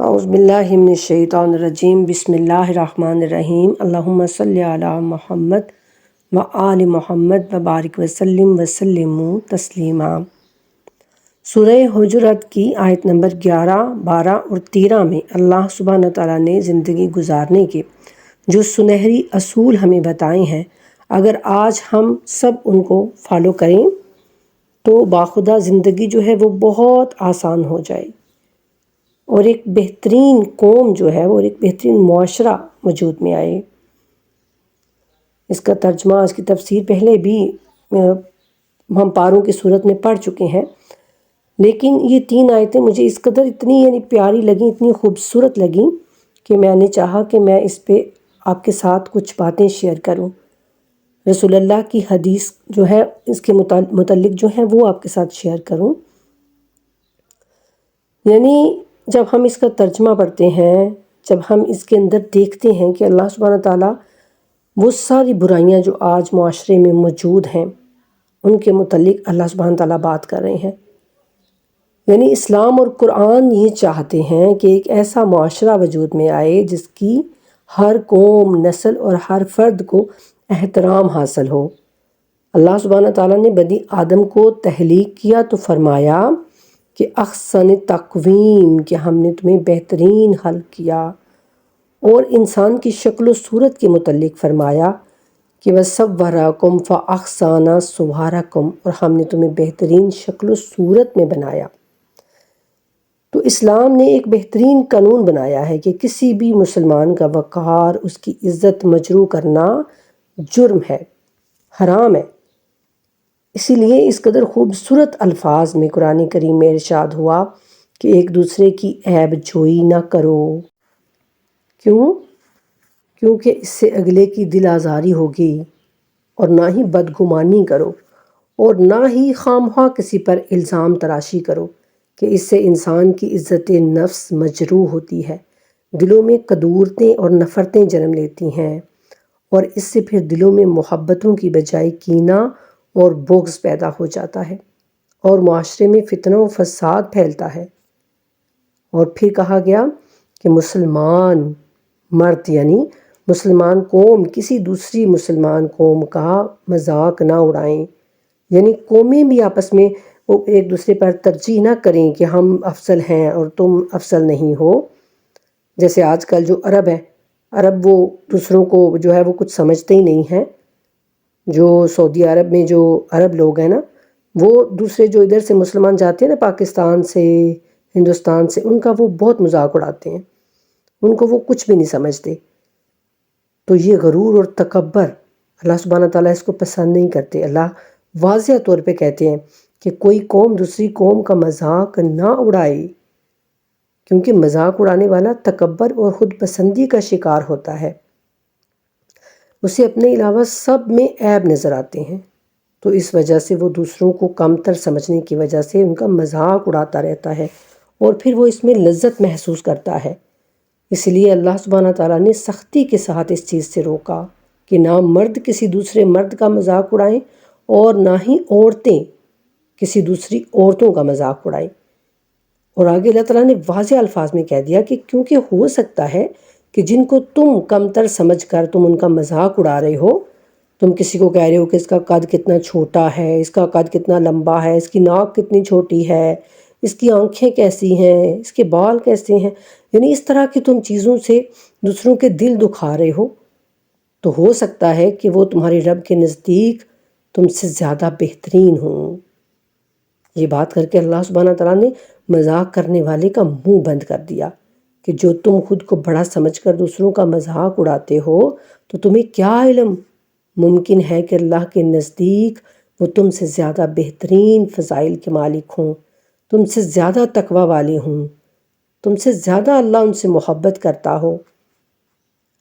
اعوذ باللہ من الشیطان الرجیم بسم اللہ الرحمن الرحیم اللہم صلی علی محمد و آل محمد وبارک وسلم تسلیما۔ سورہ حجرات کی آیت نمبر 11، 12 اور 13 میں اللہ سبحانہ تعالیٰ نے زندگی گزارنے کے جو سنہری اصول ہمیں بتائے ہیں، اگر آج ہم سب ان کو فالو کریں تو باخدا زندگی جو ہے وہ بہت آسان ہو جائے اور ایک بہترین قوم جو ہے وہ ایک بہترین معاشرہ وجود میں آئے۔ اس کا ترجمہ، اس کی تفسیر پہلے بھی ہم پاروں کی صورت میں پڑھ چکے ہیں، لیکن یہ 3 آیتیں مجھے اس قدر اتنی پیاری لگیں، اتنی خوبصورت لگیں کہ میں نے چاہا کہ میں اس پہ آپ کے ساتھ کچھ باتیں شیئر کروں۔ رسول اللہ کی حدیث جو ہے اس کے متعلق جو ہے وہ آپ کے ساتھ شیئر کروں۔ جب ہم اس کا ترجمہ پڑھتے ہیں، جب ہم اس کے اندر دیکھتے ہیں کہ اللہ سبحانہ تعالیٰ وہ ساری برائیاں جو آج معاشرے میں موجود ہیں ان کے متعلق اللہ سبحانہ تعالیٰ بات کر رہے ہیں، اسلام اور قرآن یہ چاہتے ہیں کہ ایک ایسا معاشرہ وجود میں آئے جس کی ہر قوم، نسل اور ہر فرد کو احترام حاصل ہو۔ اللہ سبحانہ تعالیٰ نے بنی آدم کو تخلیق کیا تو فرمایا کہ احسن تقویم، کہ ہم نے تمہیں بہترین خلق کیا، اور انسان کی شکل و صورت کے متعلق فرمایا کہ وَصَوَّرَکُمْ فَأَحْسَنَ صُوَرَکُمْ، اور ہم نے تمہیں بہترین شکل و صورت میں بنایا۔ تو اسلام نے ایک بہترین قانون بنایا ہے کہ کسی بھی مسلمان کا وقار، اس کی عزت مجروح کرنا جرم ہے، حرام ہے۔ اسی لیے اس قدر خوبصورت الفاظ میں قرآن کریم میں ارشاد ہوا کہ ایک دوسرے کی عیب جوئی نہ کرو۔ کیونکہ اس سے اگلے کی دل آزاری ہوگی، اور نہ ہی بدگمانی کرو، اور نہ ہی خواہ کسی پر الزام تراشی کرو، کہ اس سے انسان کی عزت نفس مجروح ہوتی ہے، دلوں میں قدورتیں اور نفرتیں جنم لیتی ہیں، اور اس سے پھر دلوں میں محبتوں کی بجائے کینہ اور بغض پیدا ہو جاتا ہے، اور معاشرے میں فتنہ و فساد پھیلتا ہے۔ اور پھر کہا گیا کہ مسلمان مرد، مسلمان قوم کسی دوسری مسلمان قوم کا مذاق نہ اڑائیں، قومیں بھی آپس میں ایک دوسرے پر ترجیح نہ کریں کہ ہم افضل ہیں اور تم افضل نہیں ہو۔ جیسے آج کل جو عرب وہ دوسروں کو جو ہے وہ کچھ سمجھتے ہی نہیں ہیں۔ جو سعودی عرب میں جو عرب لوگ ہیں وہ دوسرے جو ادھر سے مسلمان جاتے ہیں پاکستان سے، ہندوستان سے، ان کا وہ بہت مذاق اڑاتے ہیں، ان کو وہ کچھ بھی نہیں سمجھتے۔ تو یہ غرور اور تکبر اللہ سبحانہ تعالیٰ اس کو پسند نہیں کرتے۔ اللہ واضح طور پہ کہتے ہیں کہ کوئی قوم دوسری قوم کا مذاق نہ اڑائے، کیونکہ مذاق اڑانے والا تکبر اور خود پسندی کا شکار ہوتا ہے، اسے اپنے علاوہ سب میں عیب نظر آتے ہیں، تو اس وجہ سے وہ دوسروں کو کمتر سمجھنے کی وجہ سے ان کا مذاق اڑاتا رہتا ہے، اور پھر وہ اس میں لذت محسوس کرتا ہے۔ اس لیے اللہ سبحانہ تعالیٰ نے سختی کے ساتھ اس چیز سے روکا کہ نہ مرد کسی دوسرے مرد کا مذاق اڑائیں، اور نہ ہی عورتیں کسی دوسری عورتوں کا مذاق اڑائیں۔ اور آگے اللہ تعالیٰ نے واضح الفاظ میں کہہ دیا کہ کیونکہ ہو سکتا ہے کہ جن کو تم کمتر سمجھ کر تم ان کا مذاق اڑا رہے ہو، تم کسی کو کہہ رہے ہو کہ اس کا قد کتنا چھوٹا ہے، اس کا قد کتنا لمبا ہے، اس کی ناک کتنی چھوٹی ہے، اس کی آنکھیں کیسی ہیں، اس کے بال کیسے ہیں، اس طرح کی تم چیزوں سے دوسروں کے دل دکھا رہے ہو، تو ہو سکتا ہے کہ وہ تمہارے رب کے نزدیک تم سے زیادہ بہترین ہوں۔ یہ بات کر کے اللہ سبحانہ تعالیٰ نے مذاق کرنے والے کا منہ بند کر دیا کہ جو تم خود کو بڑا سمجھ کر دوسروں کا مذاق اڑاتے ہو، تو تمہیں کیا علم ممکن ہے کہ اللہ کے نزدیک وہ تم سے زیادہ بہترین فضائل کے مالک ہوں، تم سے زیادہ تقوی والے ہوں، تم سے زیادہ اللہ ان سے محبت کرتا ہو۔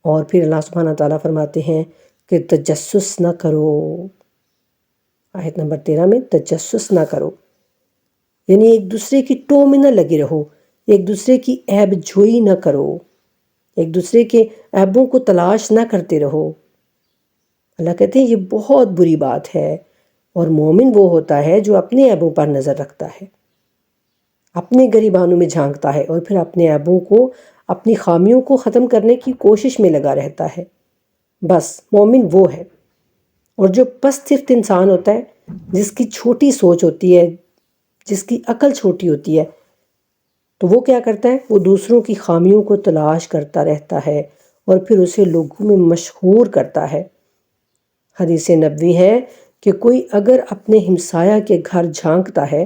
اور پھر اللہ سبحانہ تعالیٰ فرماتے ہیں کہ تجسس نہ کرو۔ آیت نمبر 13 میں تجسس نہ کرو، ایک دوسرے کی ٹو میں نہ لگے رہو، ایک دوسرے کی عیب جوئی نہ کرو، ایک دوسرے کے عیبوں کو تلاش نہ کرتے رہو۔ اللہ کہتے ہیں یہ بہت بری بات ہے، اور مومن وہ ہوتا ہے جو اپنے عیبوں پر نظر رکھتا ہے۔ اپنے گریبانوں میں جھانکتا ہے اور پھر اپنے عیبوں کو، اپنی خامیوں کو ختم کرنے کی کوشش میں لگا رہتا ہے۔ بس مومن وہ ہے۔ اور جو پست صرف انسان ہوتا ہے، جس کی چھوٹی سوچ ہوتی ہے، جس کی عقل چھوٹی ہوتی ہے، تو وہ کیا کرتا ہے؟ وہ دوسروں کی خامیوں کو تلاش کرتا رہتا ہے اور پھر اسے لوگوں میں مشہور کرتا ہے۔ حدیث نبوی ہے کہ کوئی اگر اپنے ہمسایہ کے گھر جھانکتا ہے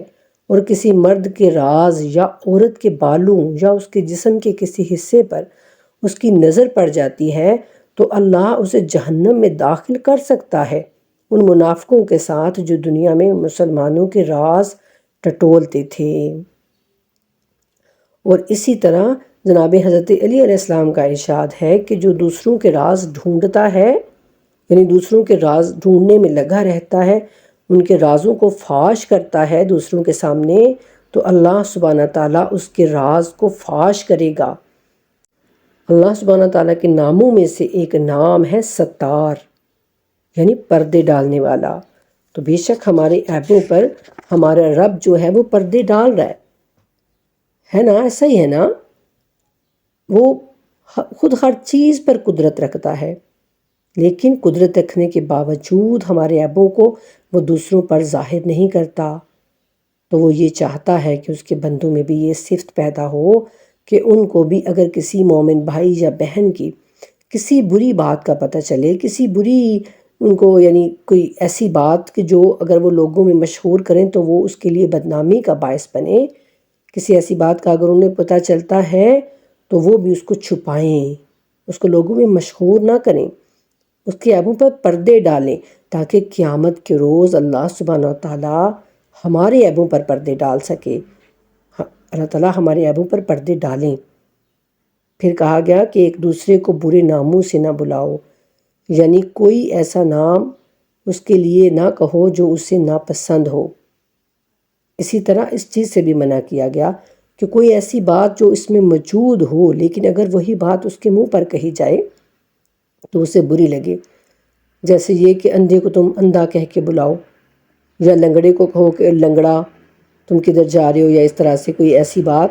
اور کسی مرد کے راز یا عورت کے بالوں یا اس کے جسم کے کسی حصے پر اس کی نظر پڑ جاتی ہے تو اللہ اسے جہنم میں داخل کر سکتا ہے، ان منافقوں کے ساتھ جو دنیا میں مسلمانوں کے راز ٹٹولتے تھے۔ اور اسی طرح جناب حضرت علی علیہ السلام کا ارشاد ہے کہ جو دوسروں کے راز ڈھونڈتا ہے، یعنی دوسروں کے راز ڈھونڈنے میں لگا رہتا ہے، ان کے رازوں کو فاش کرتا ہے دوسروں کے سامنے، تو اللہ سبحانہ تعالیٰ اس کے راز کو فاش کرے گا۔ اللہ سبحانہ تعالیٰ کے ناموں میں سے ایک نام ہے ستار، یعنی پردے ڈالنے والا۔ تو بے شک ہمارے عیبوں پر ہمارا رب جو ہے وہ پردے ڈال رہا ہے نا؟ ایسا ہی ہے نا؟ وہ خود ہر چیز پر قدرت رکھتا ہے، لیکن قدرت رکھنے کے باوجود ہمارے عیبوں کو وہ دوسروں پر ظاہر نہیں کرتا۔ تو وہ یہ چاہتا ہے کہ اس کے بندوں میں بھی یہ صفت پیدا ہو کہ ان کو بھی اگر کسی مومن بھائی یا بہن کی کسی بری بات کا پتہ چلے، کسی بری ان کو یعنی کوئی ایسی بات کہ جو اگر وہ لوگوں میں مشہور کریں تو وہ اس کے لیے بدنامی کا باعث بنے، کسی ایسی بات کا اگر انہیں پتہ چلتا ہے تو وہ بھی اس کو چھپائیں، اس کو لوگوں میں مشہور نہ کریں، اس کے عیبوں پر پردے ڈالیں، تاکہ قیامت کے روز اللہ سبحانہ تعالیٰ ہمارے عیبوں پر پردے ڈال سکے۔ اللہ تعالیٰ ہمارے عیبوں پر پردے ڈالیں۔ پھر کہا گیا کہ ایک دوسرے کو برے ناموں سے نہ بلاؤ، یعنی کوئی ایسا نام اس کے لیے نہ کہو جو اسے ناپسند ہو۔ اسی طرح اس چیز سے بھی منع کیا گیا کہ کوئی ایسی بات جو اس میں موجود ہو لیکن اگر وہی بات اس کے منہ پر کہی جائے تو اسے بری لگے، جیسے یہ کہ اندھے کو تم اندھا کہہ کے بلاؤ، یا لنگڑے کو کہو کہ لنگڑا تم کدھر جا رہے ہو، یا اس طرح سے کوئی ایسی بات،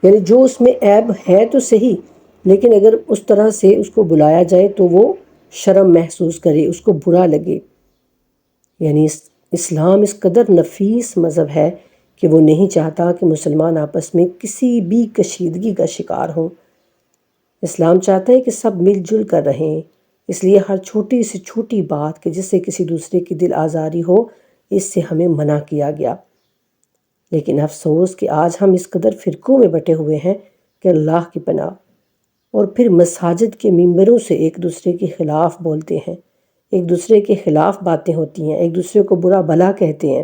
یعنی جو اس میں عیب ہے تو صحیح، لیکن اگر اس طرح سے اس کو بلایا جائے تو وہ شرم محسوس کرے، اس کو برا لگے۔ یعنی اسلام اس قدر نفیس مذہب ہے کہ وہ نہیں چاہتا کہ مسلمان آپس میں کسی بھی کشیدگی کا شکار ہوں۔ اسلام چاہتا ہے کہ سب مل جل کر رہیں، اس لیے ہر چھوٹی سے چھوٹی بات کہ جس سے کسی دوسرے کی دل آزاری ہو، اس سے ہمیں منع کیا گیا۔ لیکن افسوس کہ آج ہم اس قدر فرقوں میں بٹے ہوئے ہیں کہ اللہ کی پناہ، اور پھر مساجد کے ممبروں سے ایک دوسرے کے خلاف بولتے ہیں، ایک دوسرے کے خلاف باتیں ہوتی ہیں، ایک دوسرے کو برا بھلا کہتے ہیں،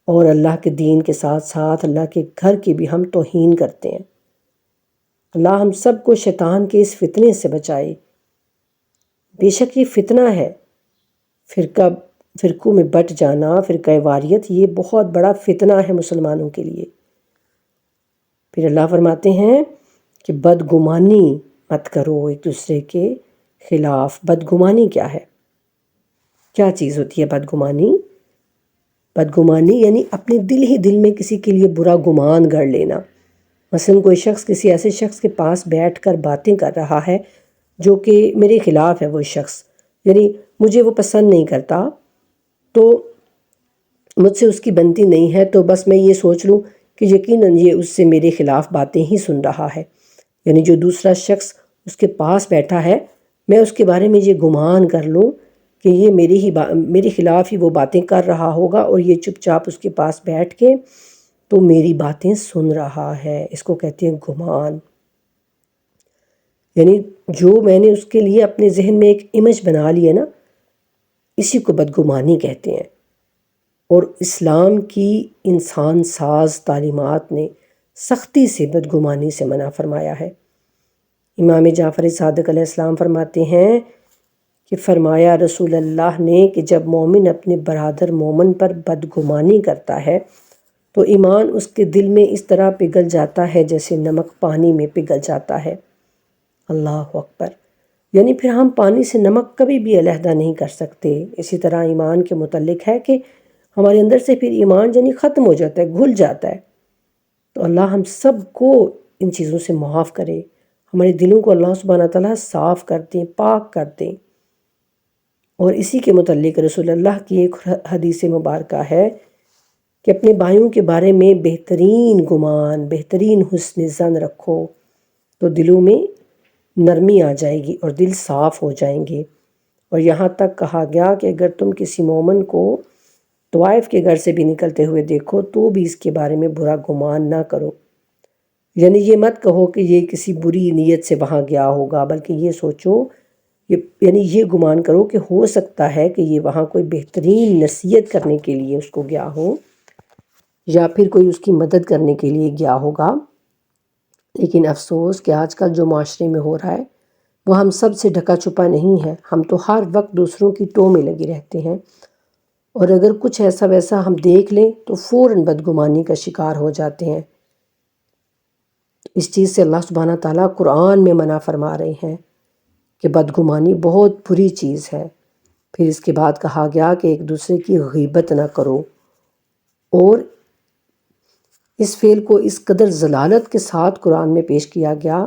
اور اللہ کے دین کے ساتھ ساتھ اللہ کے گھر کی بھی ہم توہین کرتے ہیں۔ اللہ ہم سب کو شیطان کے اس فتنے سے بچائے۔ بے شک یہ فتنہ ہے، فرقوں میں بٹ جانا، فرقہ واریت، یہ بہت بڑا فتنہ ہے مسلمانوں کے لیے۔ پھر اللہ فرماتے ہیں کہ بدگمانی مت کرو ایک دوسرے کے خلاف۔ بدگمانی کیا ہے؟ کیا چیز ہوتی ہے بدگمانی؟ بدگمانی یعنی اپنے دل میں کسی کے لیے برا گمان گڑھ لینا۔ مثلا کوئی شخص کسی ایسے شخص کے پاس بیٹھ کر باتیں کر رہا ہے جو کہ میرے خلاف ہے، وہ شخص یعنی مجھے وہ پسند نہیں کرتا، تو مجھ سے اس کی بنتی نہیں ہے، تو بس میں یہ سوچ لوں کہ یقیناً یہ اس سے میرے خلاف باتیں ہی سن رہا ہے۔ یعنی جو دوسرا شخص اس کے پاس بیٹھا ہے، میں اس کے بارے میں یہ گمان کر لوں کہ یہ میرے خلاف ہی وہ باتیں کر رہا ہوگا، اور یہ چپ چاپ اس کے پاس بیٹھ کے تو میری باتیں سن رہا ہے۔ اس کو کہتے ہیں گمان۔ یعنی جو میں نے اس کے لیے اپنے ذہن میں ایک امیج بنا لی ہے نا، اسی کو بدگمانی کہتے ہیں۔ اور اسلام کی انسان ساز تعلیمات نے سختی سے بدگمانی سے منع فرمایا ہے۔ امام جعفر صادق علیہ السلام فرماتے ہیں کہ فرمایا رسول اللہ نے کہ جب مومن اپنے برادر مومن پر بدگمانی کرتا ہے تو ایمان اس کے دل میں اس طرح پگھل جاتا ہے جیسے نمک پانی میں پگھل جاتا ہے۔ اللہ اکبر! یعنی پھر ہم پانی سے نمک کبھی بھی علیحدہ نہیں کر سکتے۔ اسی طرح ایمان کے متعلق ہے کہ ہمارے اندر سے پھر ایمان یعنی ختم ہو جاتا ہے، گھل جاتا ہے۔ تو اللہ ہم سب کو ان چیزوں سے معاف کرے، ہمارے دلوں کو اللہ سبحانہ تعالیٰ صاف کر دیں، پاک کر دیں۔ اور اسی کے متعلق رسول اللہ کی ایک حدیث مبارکہ ہے کہ اپنے بھائیوں کے بارے میں بہترین گمان، بہترین حسن ظن رکھو، تو دلوں میں نرمی آ جائے گی اور دل صاف ہو جائیں گے۔ اور یہاں تک کہا گیا کہ اگر تم کسی مومن کو طوائف کے گھر سے بھی نکلتے ہوئے دیکھو تو بھی اس کے بارے میں برا گمان نہ کرو، یعنی یہ مت کہو کہ یہ کسی بری نیت سے وہاں گیا ہوگا، بلکہ یہ سوچو، یعنی یہ گمان کرو کہ ہو سکتا ہے کہ یہ وہاں کوئی بہترین نصیحت کرنے کے لیے اس کو گیا ہو، یا پھر کوئی اس کی مدد کرنے کے لیے گیا ہوگا۔ لیکن افسوس کہ آج کل جو معاشرے میں ہو رہا ہے وہ ہم سب سے ڈھکا چھپا نہیں ہے، ہم تو ہر وقت دوسروں کی ٹو میں لگے رہتے ہیں، اور اگر کچھ ایسا ویسا ہم دیکھ لیں تو فوراً بدگمانی کا شکار ہو جاتے ہیں۔ اس چیز سے اللہ سبحانہ تعالیٰ قرآن میں منع فرما رہے ہیں کہ بدگمانی بہت بری چیز ہے۔ پھر اس کے بعد کہا گیا کہ ایک دوسرے کی غیبت نہ کرو، اور اس فعل کو اس قدر ذلالت کے ساتھ قرآن میں پیش کیا گیا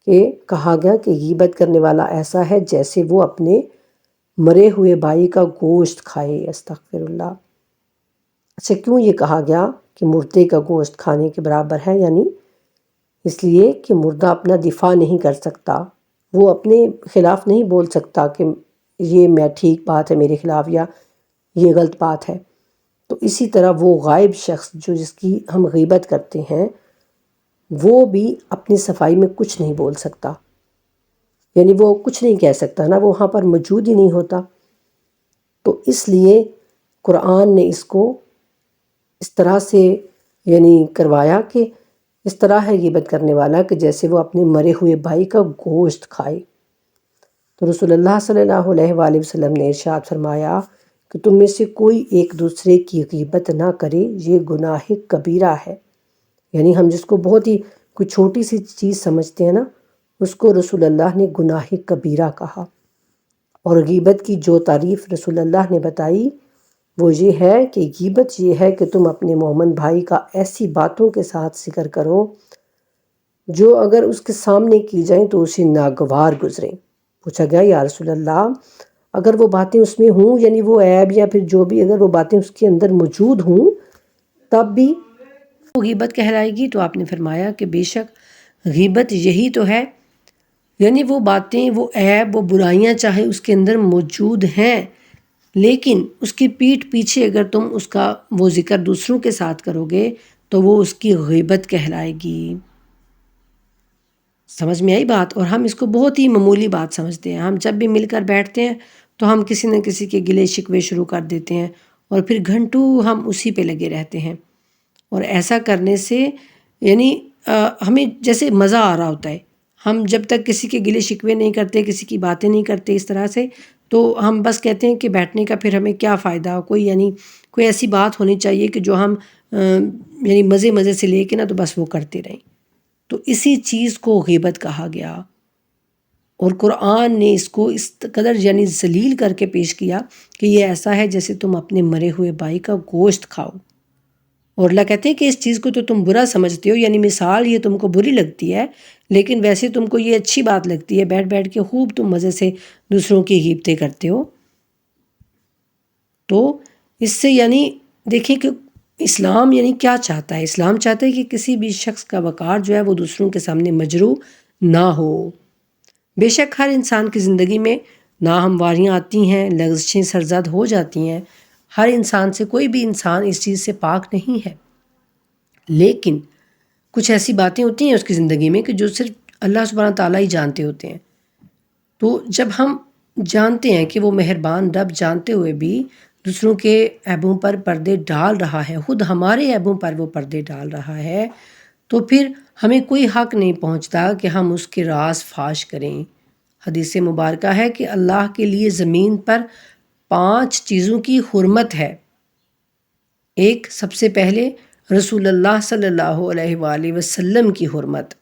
کہ کہا گیا کہ غیبت کرنے والا ایسا ہے جیسے وہ اپنے مرے ہوئے بھائی کا گوشت کھائے۔ استغفر اللہ۔ اچھا، کیوں یہ کہا گیا کہ مردے کا گوشت کھانے کے برابر ہے؟ یعنی اس لیے کہ مردہ اپنا دفاع نہیں کر سکتا، وہ اپنے خلاف نہیں بول سکتا کہ یہ میں ٹھیک بات ہے میرے خلاف یا یہ غلط بات ہے۔ تو اسی طرح وہ غائب شخص جس کی ہم غیبت کرتے ہیں وہ بھی اپنی صفائی میں کچھ نہیں بول سکتا، یعنی وہ کچھ نہیں کہہ سکتا نا، وہ وہاں پر موجود ہی نہیں ہوتا۔ تو اس لیے قرآن نے اس کو اس طرح سے یعنی کروایا کہ اس طرح ہے غیبت کرنے والا کہ جیسے وہ اپنے مرے ہوئے بھائی کا گوشت کھائے۔ تو رسول اللہ صلی اللہ علیہ وآلہ وسلم نے ارشاد فرمایا کہ تم میں سے کوئی ایک دوسرے کی غیبت نہ کرے، یہ گناہ کبیرہ ہے۔ یعنی ہم جس کو بہت ہی کوئی چھوٹی سی چیز سمجھتے ہیں نا، اس کو رسول اللہ نے گناہ کبیرہ کہا۔ اور غیبت کی جو تعریف رسول اللہ نے بتائی وہ یہ ہے کہ غیبت یہ ہے کہ تم اپنے مومن بھائی کا ایسی باتوں کے ساتھ ذکر کرو جو اگر اس کے سامنے کی جائیں تو اسے ناگوار گزریں۔ پوچھا گیا یا رسول اللہ اگر وہ باتیں اس میں ہوں، یعنی وہ عیب یا پھر جو بھی اگر وہ باتیں اس کے اندر موجود ہوں تب بھی وہ غیبت کہلائے گی؟ تو آپ نے فرمایا کہ بے شک غیبت یہی تو ہے، یعنی وہ باتیں، وہ عیب، وہ برائیاں چاہے اس کے اندر موجود ہیں لیکن اس کی پیٹھ پیچھے اگر تم اس کا وہ ذکر دوسروں کے ساتھ کرو گے تو وہ اس کی غیبت کہلائے گی۔ سمجھ میں آئی بات؟ اور ہم اس کو بہت ہی معمولی بات سمجھتے ہیں۔ ہم جب بھی مل کر بیٹھتے ہیں تو ہم کسی نہ کسی کے گلے شکوے شروع کر دیتے ہیں اور پھر گھنٹوں ہم اسی پہ لگے رہتے ہیں، اور ایسا کرنے سے یعنی ہمیں جیسے مزہ آ رہا ہوتا ہے۔ ہم جب تک کسی کے گلے شکوے نہیں کرتے، کسی کی باتیں نہیں کرتے اس طرح سے، تو ہم بس کہتے ہیں کہ بیٹھنے کا پھر ہمیں کیا فائدہ، کوئی ایسی بات ہونی چاہیے کہ جو ہم یعنی مزے سے لے کے نا تو بس وہ کرتے رہیں۔ تو اسی چیز کو غیبت کہا گیا، اور قرآن نے اس کو اس قدر یعنی ذلیل کر کے پیش کیا کہ یہ ایسا ہے جیسے تم اپنے مرے ہوئے بھائی کا گوشت کھاؤ۔ اور اللہ کہتے ہیں کہ اس چیز کو تو تم برا سمجھتے ہو، یعنی مثال یہ تم کو بری لگتی ہے لیکن ویسے تم کو یہ اچھی بات لگتی ہے، بیٹھ بیٹھ کے خوب تم مزے سے دوسروں کی غیبتیں کرتے ہو۔ تو اس سے یعنی دیکھیں کہ اسلام یعنی کیا چاہتا ہے۔ اسلام چاہتا ہے کہ کسی بھی شخص کا وقار جو ہے وہ دوسروں کے سامنے مجروح نہ ہو۔ بے شک ہر انسان کی زندگی میں ناہمواریاں آتی ہیں، لغزشیں سرزد ہو جاتی ہیں، ہر انسان سے، کوئی بھی انسان اس چیز سے پاک نہیں ہے، لیکن کچھ ایسی باتیں ہوتی ہیں اس کی زندگی میں کہ جو صرف اللہ سبحانہ تعالیٰ ہی جانتے ہوتے ہیں۔ تو جب ہم جانتے ہیں کہ وہ مہربان رب جانتے ہوئے بھی دوسروں کے عیبوں پر پردے ڈال رہا ہے، خود ہمارے عیبوں پر وہ پردے ڈال رہا ہے، تو پھر ہمیں کوئی حق نہیں پہنچتا کہ ہم اس کے راز فاش کریں۔ حدیث مبارکہ ہے کہ اللہ کے لیے زمین پر 5 چیزوں کی حرمت ہے۔ ایک، سب سے پہلے رسول اللہ صلی اللہ علیہ وآلہ وسلم کی حرمت،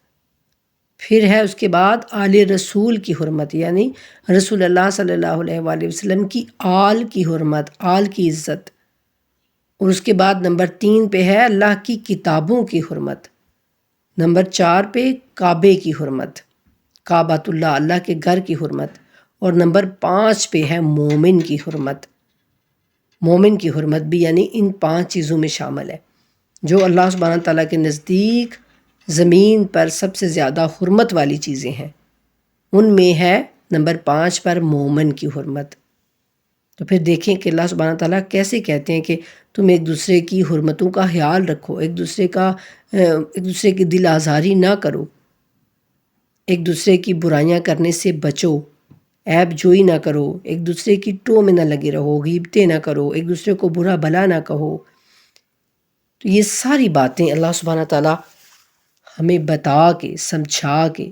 پھر ہے اس کے بعد آل رسول کی حرمت، یعنی رسول اللہ صلی اللہ علیہ وآلہ وسلم کی آل کی حرمت، آل کی عزت، اور اس کے بعد نمبر 3 پہ ہے اللہ کی کتابوں کی حرمت، نمبر 4 پہ کعبے کی حرمت، کعبۃ اللہ، اللہ کے گھر کی حرمت، اور نمبر 5 پہ ہے مومن کی حرمت۔ مومن کی حرمت بھی یعنی ان 5 چیزوں میں شامل ہے جو اللہ سبحانہ تعالیٰ کے نزدیک زمین پر سب سے زیادہ حرمت والی چیزیں ہیں، ان میں ہے نمبر 5 پر مومن کی حرمت۔ تو پھر دیکھیں کہ اللہ سبحانہ تعالیٰ کیسے کہتے ہیں کہ تم ایک دوسرے کی حرمتوں کا خیال رکھو، ایک دوسرے کی دل آزاری نہ کرو، ایک دوسرے کی برائیاں کرنے سے بچو، عیب جوئی نہ کرو، ایک دوسرے کی ٹو میں نہ لگے رہو، غیبتیں نہ کرو، ایک دوسرے کو برا بھلا نہ کہو۔ تو یہ ساری باتیں اللہ سبحانہ تعالیٰ ہمیں بتا کے سمجھا کے،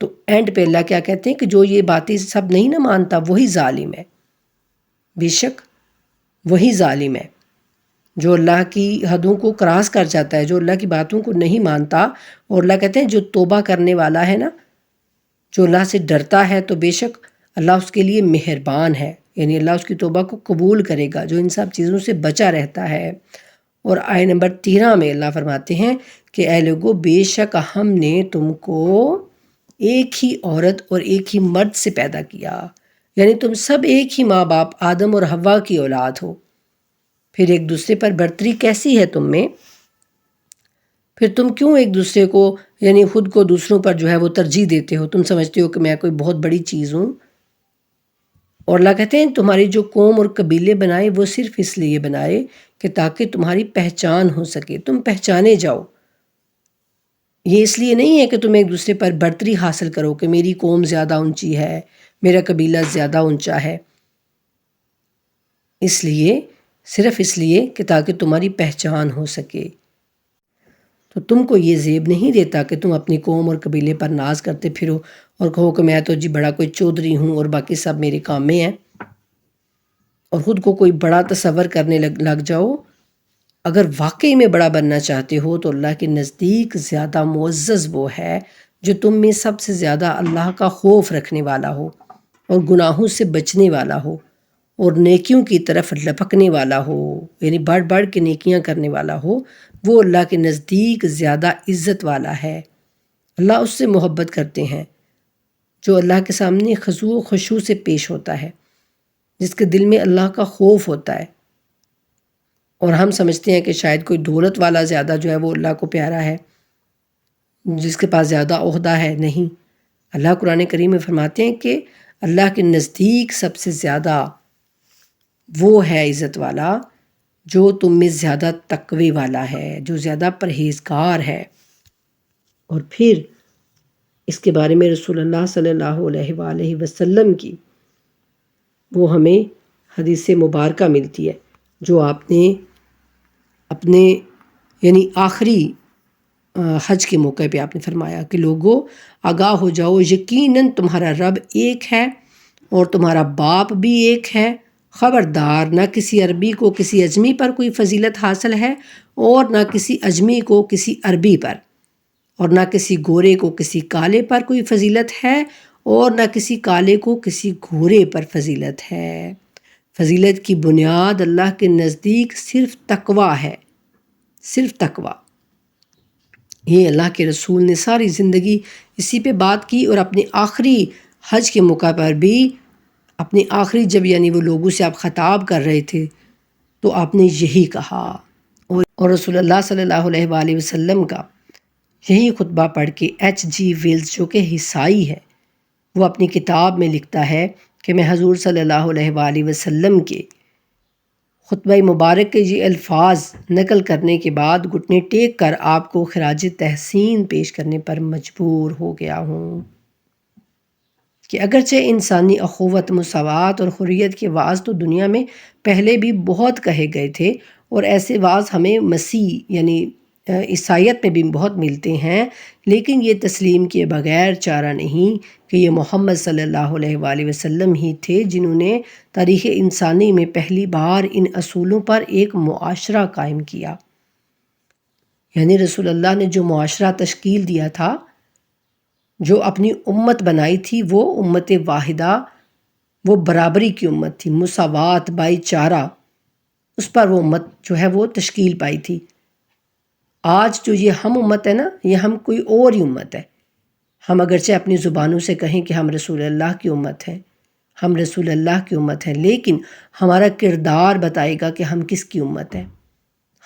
تو اینڈ پہ اللہ کیا کہتے ہیں کہ جو یہ باتیں سب نہیں نہ مانتا وہی ظالم ہے، بے شک وہی ظالم ہے جو اللہ کی حدوں کو کراس کر جاتا ہے، جو اللہ کی باتوں کو نہیں مانتا۔ اور اللہ کہتے ہیں جو توبہ کرنے والا ہے نا، جو اللہ سے ڈرتا ہے، تو بے شک اللہ اس کے لیے مہربان ہے، یعنی اللہ اس کی توبہ کو قبول کرے گا، جو ان سب چیزوں سے بچا رہتا ہے۔ اور آیت نمبر 13 میں اللہ فرماتے ہیں کہ اے لوگو، بے شک ہم نے تم کو ایک ہی عورت اور ایک ہی مرد سے پیدا کیا، یعنی تم سب ایک ہی ماں باپ آدم اور حوا کی اولاد ہو، پھر ایک دوسرے پر برتری کیسی ہے تم میں؟ پھر تم کیوں ایک دوسرے کو یعنی خود کو دوسروں پر جو ہے وہ ترجیح دیتے ہو؟ تم سمجھتے ہو کہ میں کوئی بہت بڑی چیز ہوں۔ اور اللہ کہتے ہیں تمہاری جو قوم اور قبیلے بنائے وہ صرف اس لیے بنائے کہ تاکہ تمہاری پہچان ہو سکے، تم پہچانے جاؤ۔ یہ اس لیے نہیں ہے کہ تم ایک دوسرے پر برتری حاصل کرو کہ میری قوم زیادہ اونچی ہے، میرا قبیلہ زیادہ اونچا ہے، اس لیے صرف اس لیے کہ تاکہ تمہاری پہچان ہو سکے۔ تو تم کو یہ زیب نہیں دیتا کہ تم اپنی قوم اور قبیلے پر ناز کرتے پھرو اور کہو کہ میں تو جی بڑا کوئی چودھری ہوں اور باقی سب میرے کام میں ہیں، اور خود کو کوئی بڑا تصور کرنے لگ جاؤ۔ اگر واقعی میں بڑا بننا چاہتے ہو تو اللہ کے نزدیک زیادہ معزز وہ ہے جو تم میں سب سے زیادہ اللہ کا خوف رکھنے والا ہو اور گناہوں سے بچنے والا ہو اور نیکیوں کی طرف لپکنے والا ہو، یعنی بڑھ بڑھ کے نیکیاں کرنے والا ہو، وہ اللہ کے نزدیک زیادہ عزت والا ہے۔ اللہ اس سے محبت کرتے ہیں جو اللہ کے سامنے خضوع و خشوع سے پیش ہوتا ہے، جس کے دل میں اللہ کا خوف ہوتا ہے۔ اور ہم سمجھتے ہیں کہ شاید کوئی دولت والا زیادہ جو ہے وہ اللہ کو پیارا ہے، جس کے پاس زیادہ عہدہ ہے، نہیں۔ اللہ قرآن کریم میں فرماتے ہیں کہ اللہ کے نزدیک سب سے زیادہ وہ ہے عزت والا جو تم میں زیادہ تقوی والا ہے، جو زیادہ پرہیزگار ہے۔ اور پھر اس کے بارے میں رسول اللہ صلی اللہ علیہ وآلہ وسلم کی وہ ہمیں حدیث مبارکہ ملتی ہے جو آپ نے اپنے یعنی آخری حج کے موقع پہ آپ نے فرمایا کہ لوگوں آگاہ ہو جاؤ، یقیناً تمہارا رب ایک ہے اور تمہارا باپ بھی ایک ہے، خبردار نہ کسی عربی کو کسی اجمی پر کوئی فضیلت حاصل ہے اور نہ کسی اجمی کو کسی عربی پر، اور نہ کسی گورے کو کسی کالے پر کوئی فضیلت ہے اور نہ کسی کالے کو کسی گورے پر فضیلت ہے۔ فضیلت کی بنیاد اللہ کے نزدیک صرف تقویٰ ہے، صرف تقویٰ۔ یہ اللہ کے رسول نے ساری زندگی اسی پہ بات کی، اور اپنے آخری حج کے موقع پر بھی اپنے آخری جب یعنی وہ لوگوں سے آپ خطاب کر رہے تھے تو آپ نے یہی کہا، اور رسول اللہ صلی اللہ علیہ وآلہ وسلم کا یہی خطبہ پڑھ کے H.G. ویلز جو کہ عیسائی ہے وہ اپنی کتاب میں لکھتا ہے کہ میں حضور صلی اللہ علیہ وآلہ وسلم کے خطبہ مبارک کے یہ الفاظ نقل کرنے کے بعد گھٹنے ٹیک کر آپ کو خراج تحسین پیش کرنے پر مجبور ہو گیا ہوں کہ اگرچہ انسانی اخوت، مساوات اور حریت کے وعظ تو دنیا میں پہلے بھی بہت کہے گئے تھے، اور ایسے وعظ ہمیں مسیح یعنی عیسائیت میں بھی بہت ملتے ہیں، لیکن یہ تسلیم کیے بغیر چارہ نہیں کہ یہ محمد صلی اللہ علیہ وآلہ وسلم ہی تھے جنہوں نے تاریخ انسانی میں پہلی بار ان اصولوں پر ایک معاشرہ قائم کیا۔ یعنی رسول اللہ نے جو معاشرہ تشکیل دیا تھا، جو اپنی امت بنائی تھی، وہ امت واحدہ، وہ برابری کی امت تھی، مساوات، بھائی چارہ، اس پر وہ امت جو ہے وہ تشکیل پائی تھی۔ آج جو یہ ہم امت ہے نا، یہ ہم کوئی اور ہی امت ہے۔ ہم اگرچہ اپنی زبانوں سے کہیں کہ ہم رسول اللہ کی امت ہیں، ہم رسول اللہ کی امت ہیں، لیکن ہمارا کردار بتائے گا کہ ہم کس کی امت ہیں،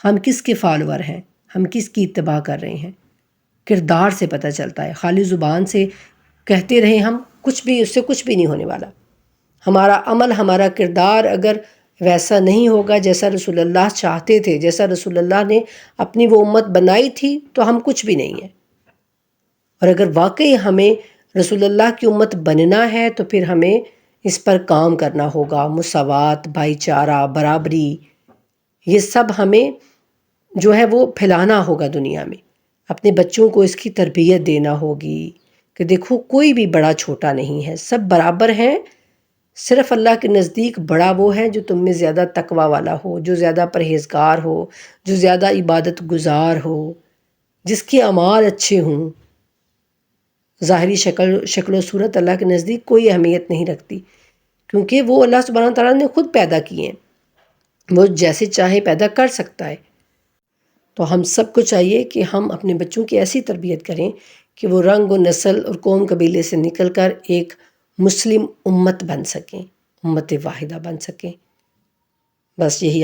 ہم کس کے فالوور ہیں، ہم کس کی اتباع کر رہے ہیں۔ کردار سے پتہ چلتا ہے۔ خالی زبان سے کہتے رہیں ہم، کچھ بھی، اس سے کچھ بھی نہیں ہونے والا۔ ہمارا عمل، ہمارا کردار اگر ویسا نہیں ہوگا جیسا رسول اللہ چاہتے تھے، جیسا رسول اللہ نے اپنی وہ امت بنائی تھی، تو ہم کچھ بھی نہیں ہیں۔ اور اگر واقعی ہمیں رسول اللہ کی امت بننا ہے تو پھر ہمیں اس پر کام کرنا ہوگا۔ مساوات، بھائی چارہ، برابری، یہ سب ہمیں جو ہے وہ پھیلانا ہوگا دنیا میں۔ اپنے بچوں کو اس کی تربیت دینا ہوگی کہ دیکھو کوئی بھی بڑا چھوٹا نہیں ہے، سب برابر ہیں۔ صرف اللہ کے نزدیک بڑا وہ ہے جو تم میں زیادہ تقوی والا ہو، جو زیادہ پرہیزگار ہو، جو زیادہ عبادت گزار ہو، جس کے اعمال اچھے ہوں۔ ظاہری شکل و صورت اللہ کے نزدیک کوئی اہمیت نہیں رکھتی، کیونکہ وہ اللہ سبحانہ تعالیٰ نے خود پیدا کیے ہیں، وہ جیسے چاہے پیدا کر سکتا ہے۔ تو ہم سب کو چاہیے کہ ہم اپنے بچوں کی ایسی تربیت کریں کہ وہ رنگ و نسل اور قوم قبیلے سے نکل کر ایک مسلم امت بن سکیں، امت واحدہ بن سکیں۔ بس یہی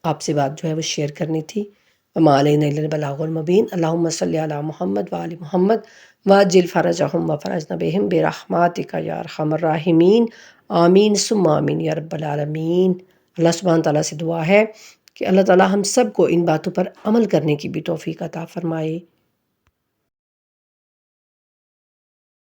آپ سے بات جو ہے وہ شیئر کرنی تھی۔ وما علینا الا البلاغ المبین۔ اللہم صلی علی محمد وآل محمد وعجل فرجہم وفرجنا بہم برحمتک یا ارحم الراحمین، آمین ثم آمین یا رب العالمین۔ اللہ سبحانہ تعالیٰ سے دعا ہے کہ اللہ تعالیٰ ہم سب کو ان باتوں پر عمل کرنے کی بھی توفیق عطا فرمائے۔